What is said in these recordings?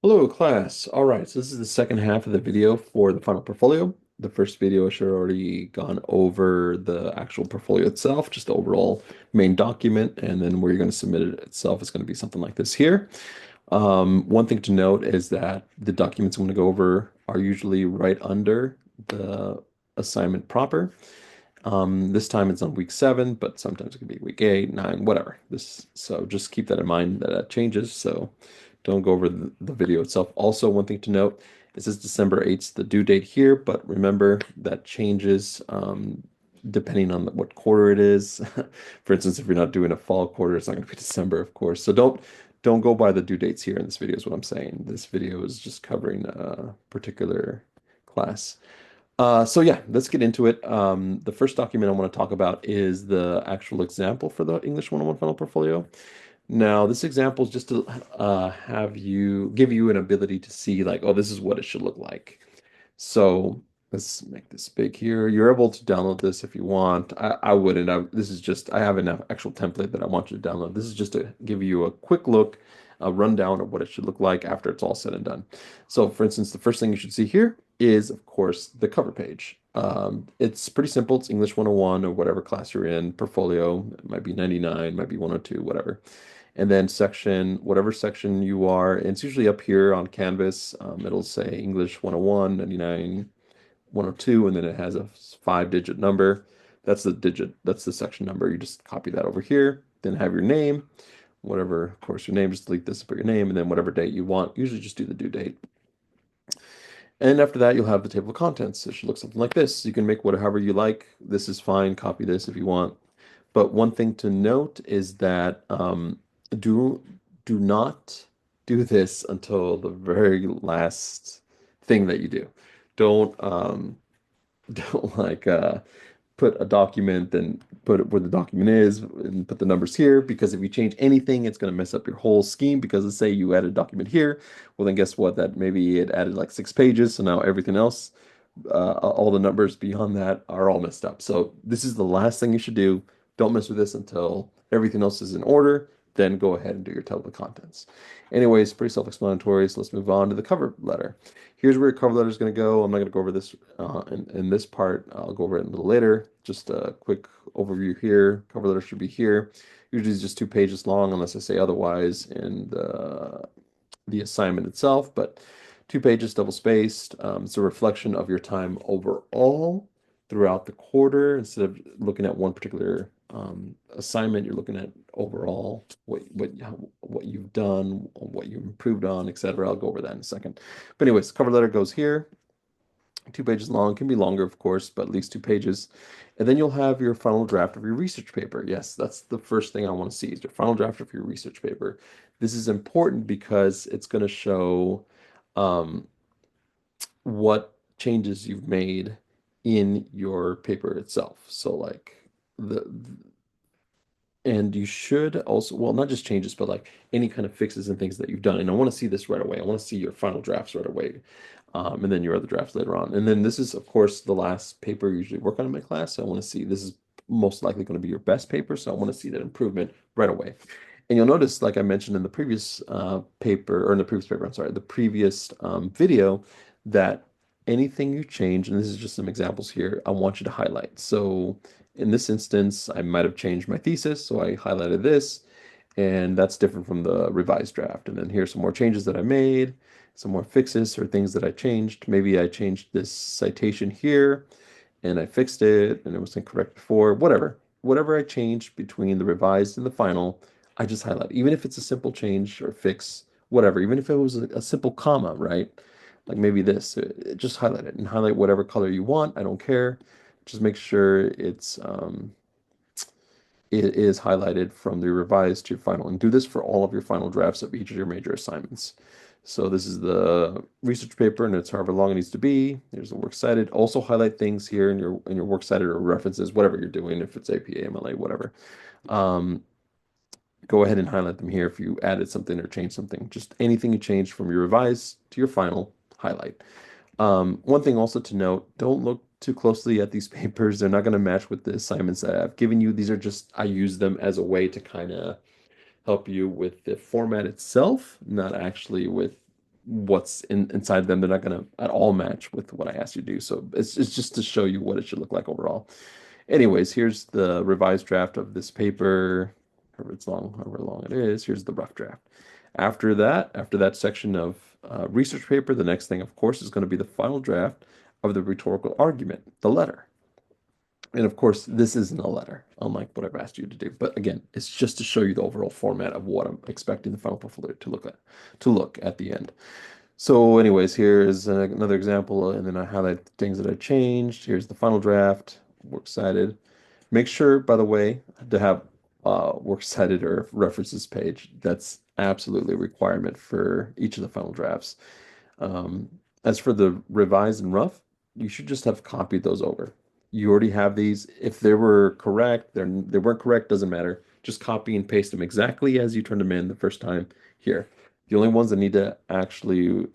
Hello, class. All right, so this is the second half of the video for the final portfolio. The first video I should have already gone over the actual portfolio itself, just the overall main document, and then where you're going to submit it itself is going to be something like this here. One thing to note is that the documents I'm going to go over are usually right under the assignment proper. This time it's on week 7, but sometimes it can be week 8, 9, whatever. So just keep that in mind that that changes. So don't go over the video itself. Also, one thing to note, it says December 8th, the due date here, but remember that changes depending on what quarter it is. For instance, if you're not doing a fall quarter, it's not going to be December, of course. So don't go by the due dates here in this video is what I'm saying. This video is just covering a particular class. So yeah, let's get into it. The first document I want to talk about is the actual example for the English 101 Final Portfolio. Now, this example is just to give you an ability to see like, oh, this is what it should look like. So let's make this big here. You're able to download this if you want. I wouldn't. This is just, I have an actual template that I want you to download. This is just to give you a quick look, a rundown of what it should look like after it's all said and done. So for instance, the first thing you should see here is, of course, the cover page. It's pretty simple. It's English 101 or whatever class you're in, portfolio. It might be 99, might be 102, whatever. And then section, whatever section you are, and it's usually up here on Canvas. It'll say English 101, 99, 102, and then it has a 5-digit number. That's the section number. You just copy that over here, then have your name, whatever, of course, your name, just delete this, put your name, and then whatever date you want. Usually just do the due date. And after that, you'll have the table of contents. It should look something like this. You can make whatever you like. This is fine. Copy this if you want. But one thing to note is that do do not do this until the very last thing that you do. Don't don't like put a document and put it where the document is and put the numbers here, because if you change anything, it's going to mess up your whole scheme. Because let's say you added a document here, well then guess what? That maybe it added like 6 pages, so now everything else, all the numbers beyond that are all messed up. So this is the last thing you should do. Don't mess with this until everything else is in order. Then go ahead and do your table of contents. Anyways, pretty self-explanatory. So let's move on to the cover letter. Here's where your cover letter is going to go. I'm not going to go over this in this part. I'll go over it a little later. Just a quick overview here. Cover letter should be here. Usually it's just 2 pages long, unless I say otherwise in the assignment itself. But 2 pages, double spaced. It's a reflection of your time overall throughout the quarter. Instead of looking at one particular assignment, you're looking at overall what you've done, what you've improved on, etc. I'll go over that in a second. But anyways, cover letter goes here. 2 pages long, can be longer, of course, but at least 2 pages. And then you'll have your final draft of your research paper. Yes, that's the first thing I want to see is your final draft of your research paper. This is important because it's going to show um, what changes you've made in your paper itself. So like the and you should also, well, not just changes, but like any kind of fixes and things that you've done. And I want to see this right away. I want to see your final drafts right away. And then your other drafts later on. And then this is, of course, the last paper you usually work on in my class. So I want to see, this is most likely going to be your best paper. So I want to see that improvement right away. And you'll notice, like I mentioned in the previous paper, or in the previous paper, I'm sorry, the previous video, that anything you change, and this is just some examples here, I want you to highlight. So in this instance, I might have changed my thesis, so I highlighted this, and that's different from the revised draft. And then here's some more changes that I made, some more fixes or things that I changed. Maybe I changed this citation here, and I fixed it, and it was incorrect before, whatever. Whatever I changed between the revised and the final, I just highlight. Even if it's a simple change or fix, whatever, even if it was a simple comma, right? Like maybe this, just highlight it and highlight whatever color you want. I don't care. Just make sure it is highlighted from the revised to your final, and do this for all of your final drafts of each of your major assignments. So this is the research paper, and it's however long it needs to be. There's the works cited. Also highlight things here in your works cited or references, whatever you're doing, if it's APA, MLA, whatever. Um, Go ahead and highlight them here if you added something or changed something. Just anything you changed from your revised to your final, highlight. One thing also to note, don't look too closely at these papers. They're not going to match with the assignments that I've given you. These are just, I use them as a way to kind of help you with the format itself, not actually with what's inside them. They're not going to at all match with what I asked you to do. So it's just to show you what it should look like overall. Anyways, here's the revised draft of this paper, however long it is. Here's the rough draft. After that section of research paper, the next thing, of course, is going to be the final draft of the rhetorical argument, the letter. And of course, this isn't a letter, unlike what I've asked you to do. But again, it's just to show you the overall format of what I'm expecting the final portfolio to look at the end. So anyways, here is another example, and then I highlight the things that I changed. Here's the final draft, works cited. Make sure, by the way, to have works cited or references page. That's absolutely a requirement for each of the final drafts. Um, as for the revised and rough, you should just have copied those over. You already have these. If they were correct, they weren't correct, doesn't matter. Just copy and paste them exactly as you turned them in the first time here. The only ones that need to actually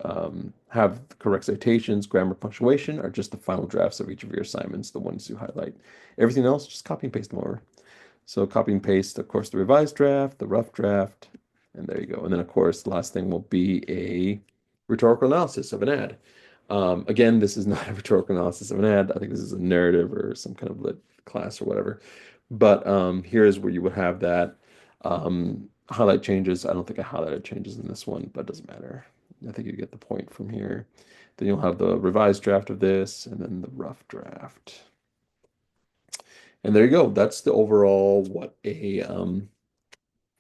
have the correct citations, grammar, punctuation are just the final drafts of each of your assignments, the ones you highlight. Everything else, just copy and paste them over. So copy and paste, of course, the revised draft, the rough draft, and there you go. And then, of course, the last thing will be a rhetorical analysis of an ad. Again, this is not a rhetorical analysis of an ad. I think this is a narrative or some kind of lit class or whatever. But here is where you would have that. Highlight changes. I don't think I highlighted changes in this one, but it doesn't matter. I think you get the point from here. Then you'll have the revised draft of this and then the rough draft. And there you go. That's the overall what a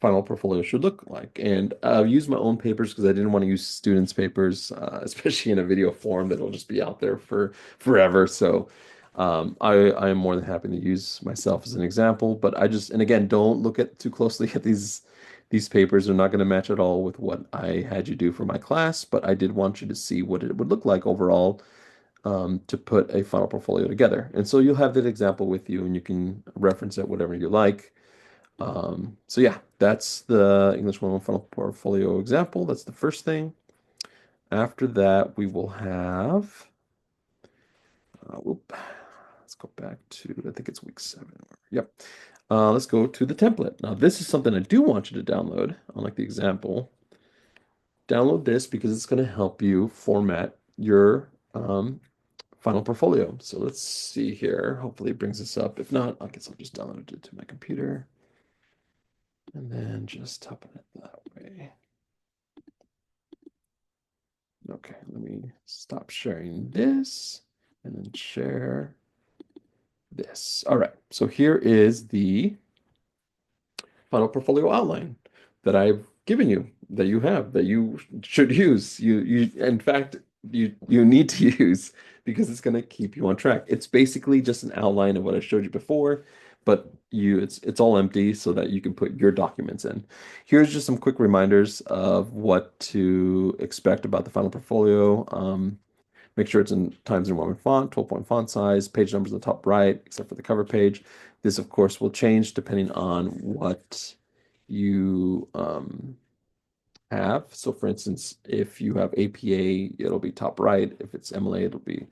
final portfolio should look like. And I've used my own papers because I didn't want to use students' papers, especially in a video form that'll just be out there for forever. So I am more than happy to use myself as an example. But and again, don't look at too closely at these papers. They're not going to match at all with what I had you do for my class, but I did want you to see what it would look like overall to put a final portfolio together. And so you'll have that example with you and you can reference it whatever you like. So yeah, that's the English 101 final portfolio example. That's the first thing. After that, we will have, let's go back to, I think it's week 7. Yep. Let's go to the template. Now, this is something I do want you to download, unlike the example. Download this because it's going to help you format your final portfolio. So let's see here. Hopefully it brings this up. If not, I guess I'll just download it to my computer. And then just type it that way. Okay, let me stop sharing this and then share this. All right, so here is the final portfolio outline that I've given you, that you have, that you should use. In fact, you need to use because it's going to keep you on track. It's basically just an outline of what I showed you before, but it's all empty so that you can put your documents in. Here's just some quick reminders of what to expect about the final portfolio. Make sure it's in Times New Roman font, 12-point font size, page numbers on the top right, except for the cover page. This, of course, will change depending on what you have. So, for instance, if you have APA, it'll be top right. If it's MLA, it'll be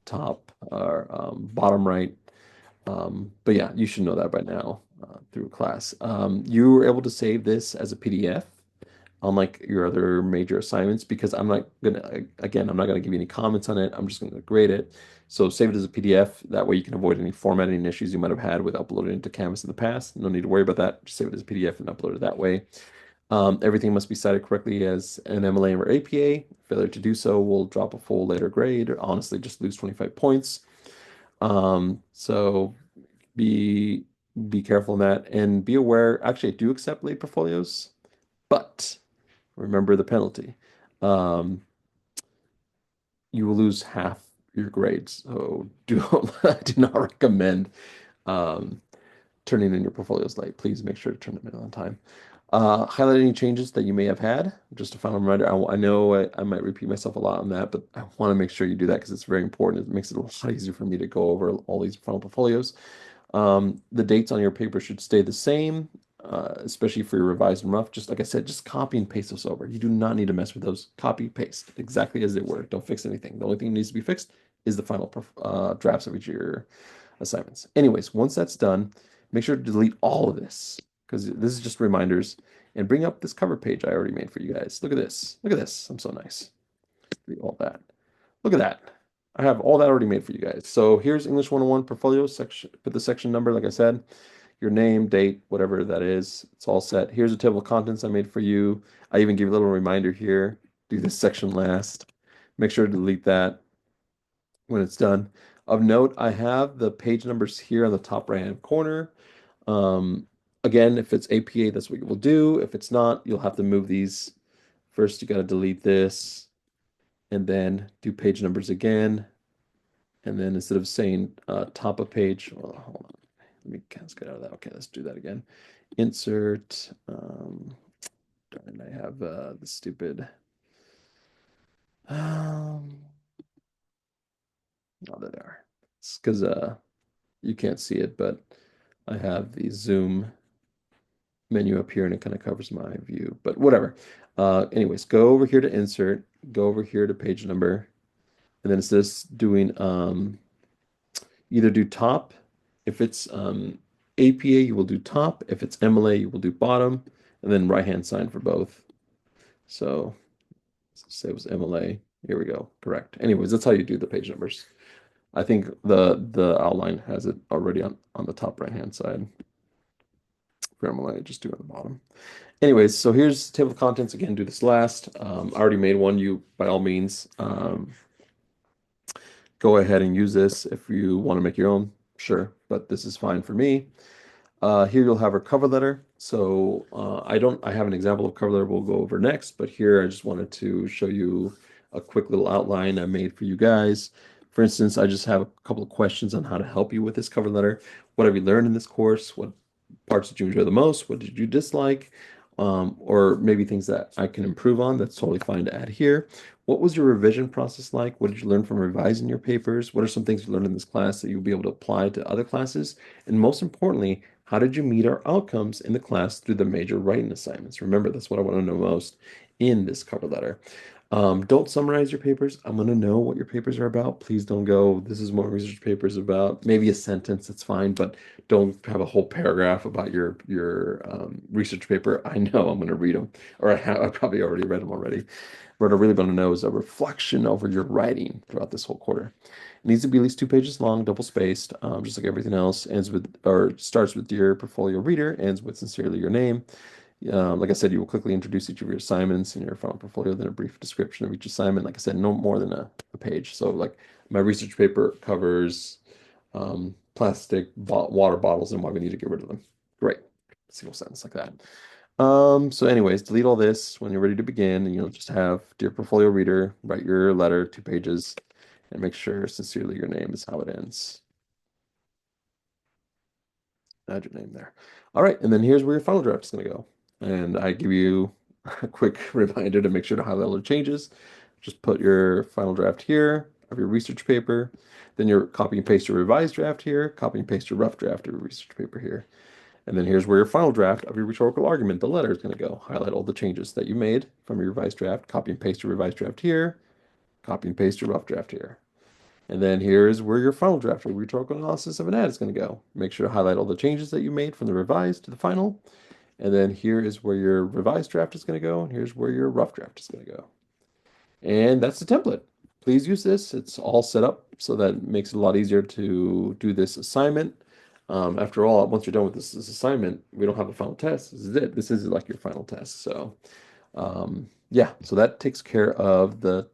top or bottom right. But yeah, you should know that by now through class. You were able to save this as a PDF, unlike your other major assignments, because I'm not gonna give you any comments on it. I'm just gonna grade it. So save it as a PDF. That way you can avoid any formatting issues you might have had with uploading it to Canvas in the past. No need to worry about that. Just save it as a PDF and upload it that way. Everything must be cited correctly as an MLA or APA. Failure to do so will drop a full later grade, or honestly just lose 25 points. So be careful in that and be aware. Actually, I do accept late portfolios, but remember the penalty. You will lose half your grades. So I do not recommend turning in your portfolios late. Please make sure to turn them in on time. Highlight any changes that you may have had. Just a final reminder. I know I might repeat myself a lot on that, but I want to make sure you do that because it's very important. It makes it a lot easier for me to go over all these final portfolios. The dates on your paper should stay the same, especially for your revised and rough. Just like I said, just copy and paste those over. You do not need to mess with those. Copy, paste exactly as they were. Don't fix anything. The only thing that needs to be fixed is the final drafts of each of your assignments. Anyways, once that's done, make sure to delete all of this because this is just reminders. and bring up this cover page I already made for you guys. Look at this. Look at this. I'm so nice. Look at all that. Look at that. I have all that already made for you guys. So here's English 101 portfolio section. Put the section number, like I said, your name, date, whatever that is. It's all set. Here's a table of contents I made for you. I even give you a little reminder here. Do this section last. Make sure to delete that when it's done. Of note, I have the page numbers here on the top right-hand corner. Again, if it's APA, that's what you will do. If it's not, you'll have to move these. First, you got to delete this and then do page numbers again. And then instead of saying top of page, well, hold on. Let's get out of that. Okay, let's do that again. Insert. Darn, I have the stupid. Oh, there they are. It's because you can't see it, but I have the zoom menu up here and it kind of covers my view, but whatever. Anyways, go over here to insert, go over here to page number, and then instead of doing either do top. If it's APA, you will do top. If it's MLA, you will do bottom, and then right-hand sign for both. So let's say it was MLA. Here we go. Correct. Anyways, that's how you do the page numbers. I think the outline has it already on the top right-hand side. For MLA, just do it on the bottom. Anyways, so here's table of contents. Again, do this last. I already made one. You, by all means, go ahead and use this. If you want to make your own, sure, but this is fine for me. Here you'll have our cover letter. So I have an example of cover letter we'll go over next, but here I just wanted to show you a quick little outline I made for you guys. For instance, I just have a couple of questions on how to help you with this cover letter. What have you learned in this course? What parts did you enjoy the most? What did you dislike? Or maybe things that I can improve on. That's totally fine to add here. What was your revision process like? What did you learn from revising your papers? What are some things you learned in this class that you'll be able to apply to other classes? And most importantly, how did you meet our outcomes in the class through the major writing assignments? Remember, that's what I want to know most in this cover letter. Don't summarize your papers. I'm going to know what your papers are about. Please don't go, this is what research papers about. Maybe a sentence, that's fine, but don't have a whole paragraph about your research paper. I know I'm going to read them, or I probably already read them already. What I really want to know is a reflection over your writing throughout this whole quarter. It needs to be at least 2 pages long, double spaced, just like everything else. Ends with, or starts with dear portfolio reader, ends with sincerely your name. Like I said, you will quickly introduce each of your assignments in your final portfolio, then a brief description of each assignment. Like I said, no more than a page. So like my research paper covers plastic water bottles and why we need to get rid of them. Great. Single sentence like that. So anyways, delete all this when you're ready to begin, and you'll just have dear portfolio reader, write your letter, 2 pages, and make sure sincerely your name is how it ends. Add your name there. All right, and then here's where your final draft is going to go. And I give you a quick reminder to make sure to highlight all the changes. Just put your final draft here of your research paper. Then you're copy and paste your revised draft here, copy and paste your rough draft of your research paper here. And then here's where your final draft of your rhetorical argument, the letter, is going to go. Highlight all the changes that you made from your revised draft, copy and paste your revised draft here, copy and paste your rough draft here. And then here's where your final draft, your rhetorical analysis of an ad, is going to go. Make sure to highlight all the changes that you made from the revised to the final. And then here is where your revised draft is going to go. And here's where your rough draft is going to go. And that's the template. Please use this. It's all set up so that it makes it a lot easier to do this assignment. After all, once you're done with this assignment, we don't have a final test. This is it. This is like your final test. So yeah, so that takes care of the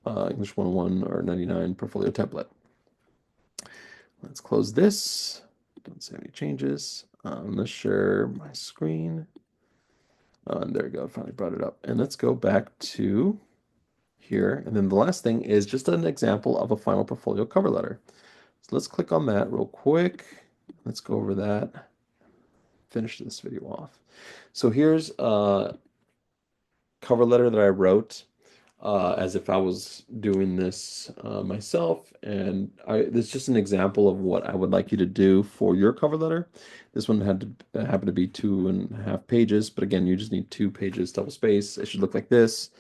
English 101 or 99 portfolio template. Let's close this. Don't save any changes. Let's share my screen. And there we go. I finally brought it up. And let's go back to here. And then the last thing is just an example of a final portfolio cover letter. So let's click on that real quick. Let's go over that. Finish this video off. So here's a cover letter that I wrote as if I was doing this myself. And this is just an example of what I would like you to do for your cover letter. This one happened to be 2.5 pages, but again, you just need 2 pages double space. It should look like this.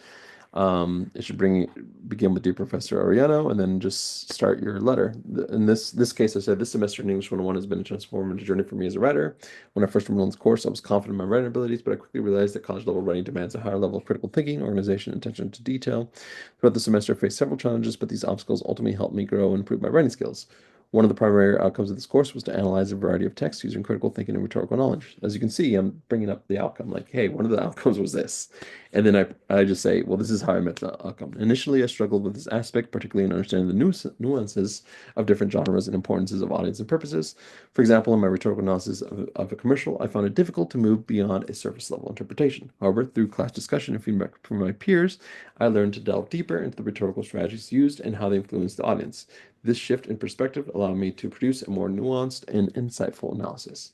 It should begin with Dear Professor Ariano and then just start your letter. In this case, I said this semester in English 101 has been a transformative journey for me as a writer. When I first enrolled in this course, I was confident in my writing abilities, but I quickly realized that college level writing demands a higher level of critical thinking, organization, and attention to detail. Throughout the semester, I faced several challenges, but these obstacles ultimately helped me grow and improve my writing skills. One of the primary outcomes of this course was to analyze a variety of texts using critical thinking and rhetorical knowledge. As you can see, I'm bringing up the outcome like, hey, one of the outcomes was this. And then I just say, well, this is how I met the outcome. Initially, I struggled with this aspect, particularly in understanding the nuances of different genres and importances of audience and purposes. For example, in my rhetorical analysis of a commercial, I found it difficult to move beyond a surface level interpretation. However, through class discussion and feedback from my peers, I learned to delve deeper into the rhetorical strategies used and how they influence the audience. This shift in perspective allowed me to produce a more nuanced and insightful analysis.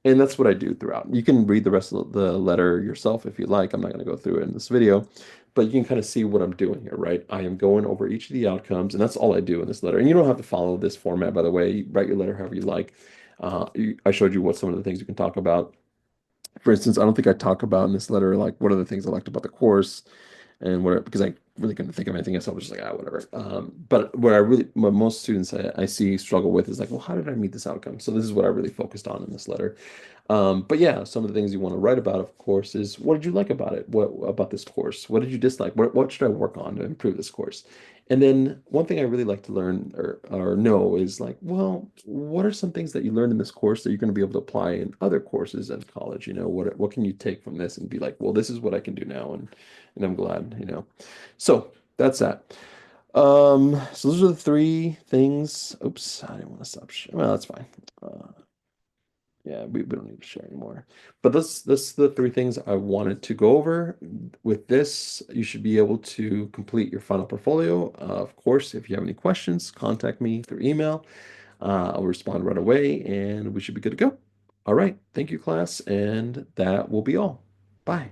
And that's what I do throughout. You can read the rest of the letter yourself if you like. I'm not going to go through it in this video, but you can kind of see what I'm doing here, right? I am going over each of the outcomes, and that's all I do in this letter. And you don't have to follow this format, by the way. You write your letter however you like. I showed you what some of the things you can talk about. For instance, I don't think I talk about in this letter, like, what are the things I liked about the course and whatever, because I really couldn't think of anything else. I was just like, whatever. But what most students I see struggle with is like, well, how did I meet this outcome? So this is what I really focused on in this letter. But yeah, some of the things you want to write about, of course, is what did you like about it? What about this course? What did you dislike? What should I work on to improve this course? And then one thing I really like to learn or know is like, well, what are some things that you learned in this course that you're going to be able to apply in other courses in college? You know, what can you take from this and be like, well, this is what I can do now, and I'm glad, you know. So that's that. So those are the three things. Oops, I didn't want to stop. Well, that's fine. Uh, yeah, we don't need to share anymore. But that's the three things I wanted to go over. With this, you should be able to complete your final portfolio. Of course, if you have any questions, contact me through email. I'll respond right away, and we should be good to go. All right. Thank you, class, and that will be all. Bye.